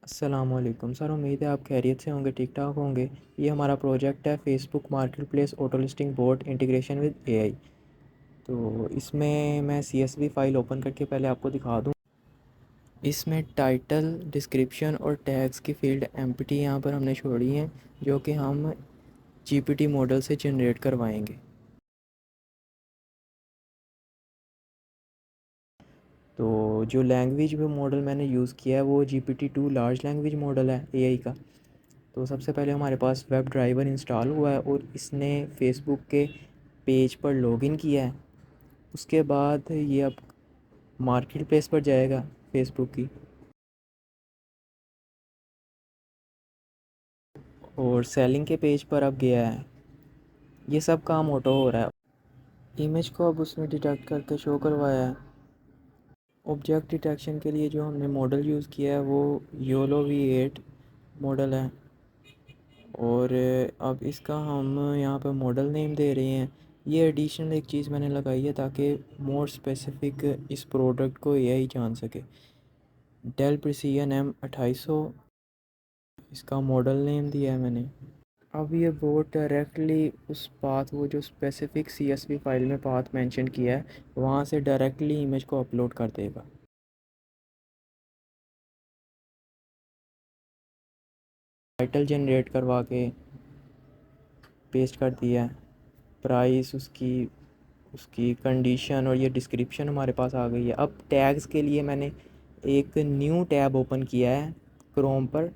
अस्सलामुअलैकुम सर, उम्मीद है आप खैरियत से होंगे, ठीक ठाक होंगे। ये हमारा प्रोजेक्ट है Facebook market place auto listing board integration with AI. तो इसमें मैं सीएसवी फ़ाइल ओपन करके पहले आपको दिखा दूँ। इसमें टाइटल, डिस्क्रिप्शन और टैग्स की फील्ड एम्प्टी यहाँ पर हमने छोड़ी हैं, जो कि हम जीपीटी मॉडल से जनरेट करवाएंगे। तो जो लैंग्वेज में मॉडल मैंने यूज़ किया है वो GPT-2 लार्ज लैंग्वेज मॉडल है एआई का। तो सबसे पहले हमारे पास वेब ड्राइवर इंस्टॉल हुआ है और इसने फेसबुक के पेज पर लॉगिन किया है। उसके बाद ये अब मार्केट प्लेस पर जाएगा फेसबुक की, और सेलिंग के पेज पर अब गया है। ये सब काम ऑटो हो रहा है। इमेज को अब उसने डिटेक्ट करके शो करवाया है। ऑब्जेक्ट डिटेक्शन के लिए जो हमने मॉडल यूज़ किया है वो योलो V8 मॉडल है। और अब इसका हम यहाँ पर मॉडल नेम दे रहे हैं। ये एडिशनल एक चीज़ मैंने लगाई है ताकि मोर स्पेसिफिक इस प्रोडक्ट को एआई जान सके। डेल प्रिसीजन M2800 इसका मॉडल नेम दिया है मैंने। अब ये बोर्ड डायरेक्टली उस पाथ, वो जो स्पेसिफिक CSV फाइल में पाथ मेंशन किया है, वहाँ से डायरेक्टली इमेज को अपलोड कर देगा। टाइटल जनरेट करवा के पेस्ट कर दिया है, प्राइस, उसकी उसकी कंडीशन, और ये डिस्क्रिप्शन हमारे पास आ गई है। अब टैग्स के लिए मैंने एक न्यू टैब ओपन किया है क्रोम पर,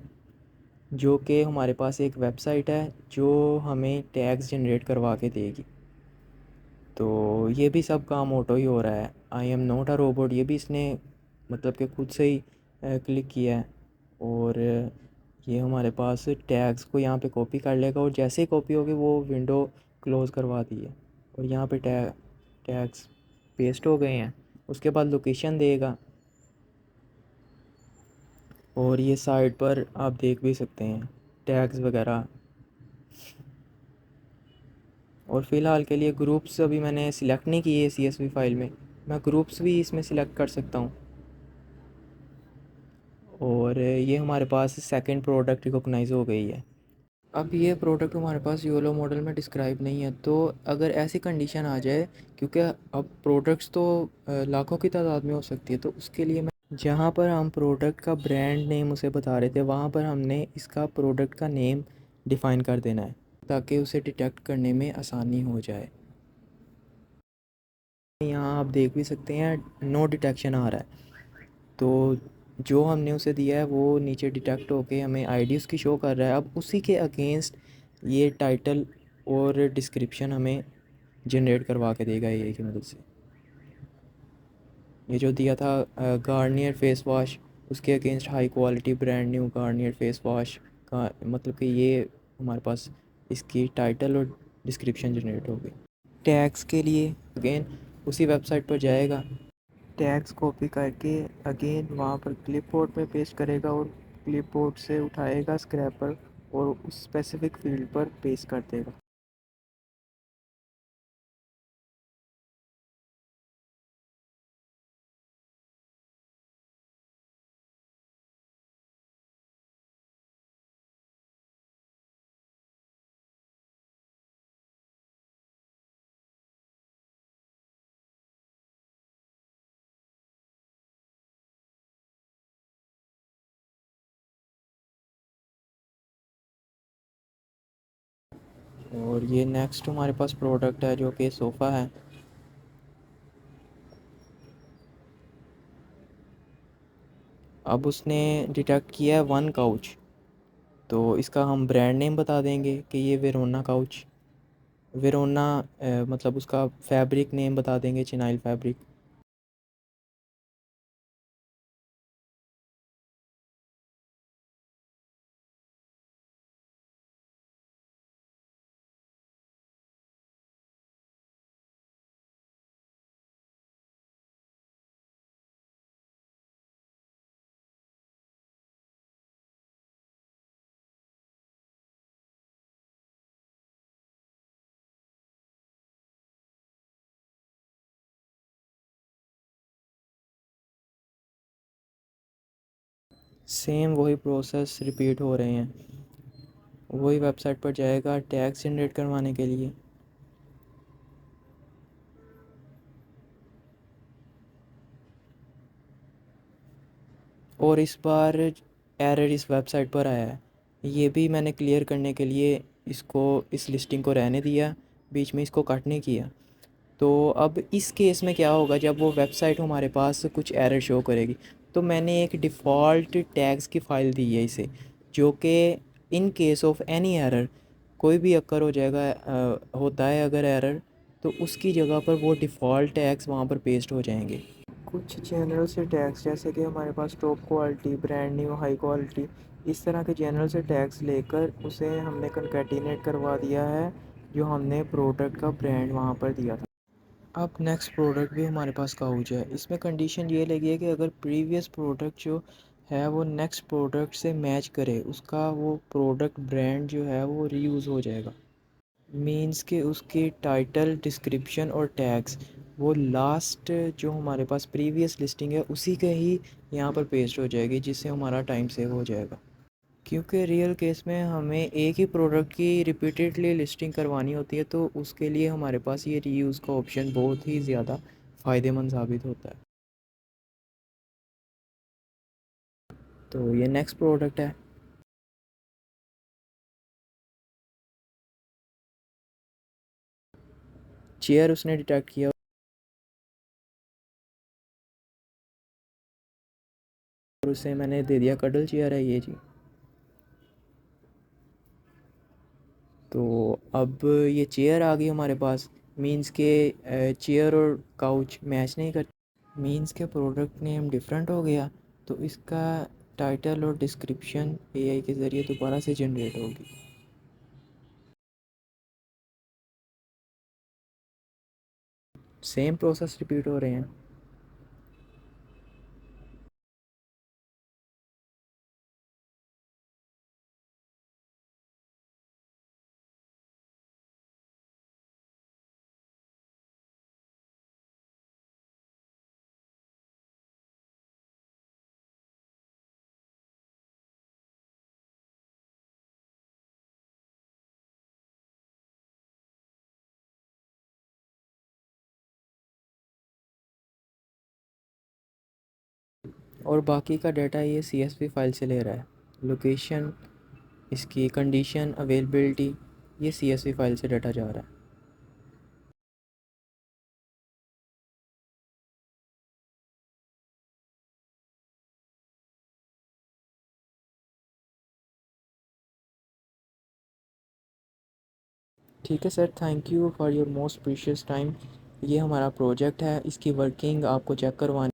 जो कि हमारे पास एक वेबसाइट है जो हमें टैग्स जनरेट करवा के देगी। तो ये भी सब काम ऑटो ही हो रहा है। I am not a robot, ये भी इसने मतलब कि खुद से ही क्लिक किया है। और ये हमारे पास टैग्स को यहाँ पे कॉपी कर लेगा, और जैसे ही कॉपी होगी वो विंडो क्लोज़ करवा दी है। और यहाँ पे टैग्स पेस्ट हो गए हैं। उसके बाद लोकेशन देगा, और ये साइड पर आप देख भी सकते हैं टैग्स वगैरह। और फ़िलहाल के लिए ग्रुप्स अभी मैंने सिलेक्ट नहीं किए CSV फाइल में, मैं ग्रुप्स भी इसमें सिलेक्ट कर सकता हूँ। और ये हमारे पास सेकंड प्रोडक्ट रिकॉग्नाइज हो गई है। अब ये प्रोडक्ट हमारे पास योलो मॉडल में डिस्क्राइब नहीं है, तो अगर ऐसी कंडीशन आ जाए, क्योंकि अब प्रोडक्ट्स तो लाखों की तादाद में हो सकती है, तो उसके लिए मैं जहाँ पर हम प्रोडक्ट का ब्रांड नेम उसे बता रहे थे, वहाँ पर हमने इसका प्रोडक्ट का नेम डिफ़ाइन कर देना है ताकि उसे डिटेक्ट करने में आसानी हो जाए। यहाँ आप देख भी सकते हैं नो डिटेक्शन आ रहा है। तो जो हमने उसे दिया है वो नीचे डिटेक्ट होके हमें आईडी उसकी शो कर रहा है। अब उसी के अगेंस्ट ये टाइटल और डिस्क्रिप्शन हमें जनरेट करवा के देगा ये की मदद से। ये जो दिया था गार्नियर फेस वॉश, उसके against high quality brand new Garnier face wash का मतलब कि ये हमारे पास इसकी टाइटल और डिस्क्रिप्शन जनरेट हो गई। टैग्स के लिए अगेन उसी वेबसाइट पर जाएगा, टैग्स कॉपी करके अगेन वहाँ पर क्लिपबोर्ड पे पेस्ट करेगा, और क्लिपबोर्ड से उठाएगा स्क्रैपर और उस स्पेसिफिक फील्ड पर पेस्ट कर देगा। और ये नेक्स्ट हमारे पास प्रोडक्ट है जो कि सोफ़ा है। अब उसने डिटेक्ट किया है वन काउच, तो इसका हम ब्रांड नेम बता देंगे कि ये वेरोना काउच, वेरोना मतलब उसका फैब्रिक नेम बता देंगे चिनाइल फैब्रिक। सेम वही प्रोसेस रिपीट हो रहे हैं। वही वेबसाइट पर जाएगा टैग्स जनरेट करवाने के लिए। और इस बार एरर इस वेबसाइट पर आया है, ये भी मैंने क्लियर करने के लिए इसको, इस लिस्टिंग को रहने दिया, बीच में इसको कट नहीं किया। तो अब इस केस में क्या होगा, जब वो वेबसाइट हमारे पास कुछ एरर शो करेगी, तो मैंने एक डिफ़ॉल्ट टैग्स की फ़ाइल दी है इसे, जो कि in case of any error, कोई भी अक्कर हो जाएगा, होता है अगर एरर, तो उसकी जगह पर वो डिफ़ॉल्ट टैग्स वहाँ पर पेस्ट हो जाएंगे। कुछ जनरल से टैग्स, जैसे कि हमारे पास top quality, brand new, high quality, इस तरह के जनरल से टैग्स लेकर उसे हमने कंकैटिनेट करवा दिया है, जो हमने प्रोडक्ट का ब्रांड वहाँ पर दिया था। अब नेक्स्ट प्रोडक्ट भी हमारे पास काउच है। इसमें कंडीशन ये लगी है कि अगर प्रीवियस प्रोडक्ट जो है वो नेक्स्ट प्रोडक्ट से मैच करे, उसका वो प्रोडक्ट ब्रांड जो है वो रीयूज़ हो जाएगा। मीन्स कि उसकी टाइटल, डिस्क्रिप्शन और टैग्स वो लास्ट जो हमारे पास प्रीवियस लिस्टिंग है उसी के ही यहाँ पर पेस्ट हो जाएगी, जिससे हमारा टाइम सेव हो जाएगा। क्योंकि रियल केस में हमें एक ही प्रोडक्ट की रिपीटेडली लिस्टिंग करवानी होती है, तो उसके लिए हमारे पास ये रीयूज़ का ऑप्शन बहुत ही ज़्यादा फ़ायदेमंद साबित होता है। तो ये नेक्स्ट प्रोडक्ट है। चेयर उसने डिटेक्ट किया और उसे मैंने दे दिया कडल चेयर है ये जी। तो अब ये चेयर आ गई हमारे पास, मींस के चेयर और काउच मैच नहीं करते, मींस के प्रोडक्ट नेम डिफरेंट हो गया, तो इसका टाइटल और डिस्क्रिप्शन एआई के ज़रिए दोबारा से जनरेट होगी। सेम प्रोसेस रिपीट हो रहे हैं। और बाकी का डाटा ये CSV फाइल से ले रहा है। लोकेशन, इसकी कंडीशन, अवेलेबिलिटी, ये CSV फाइल से डाटा जा रहा है। ठीक है sir, thank you for your most precious time. ये हमारा प्रोजेक्ट है, इसकी वर्किंग आपको चेक करवानी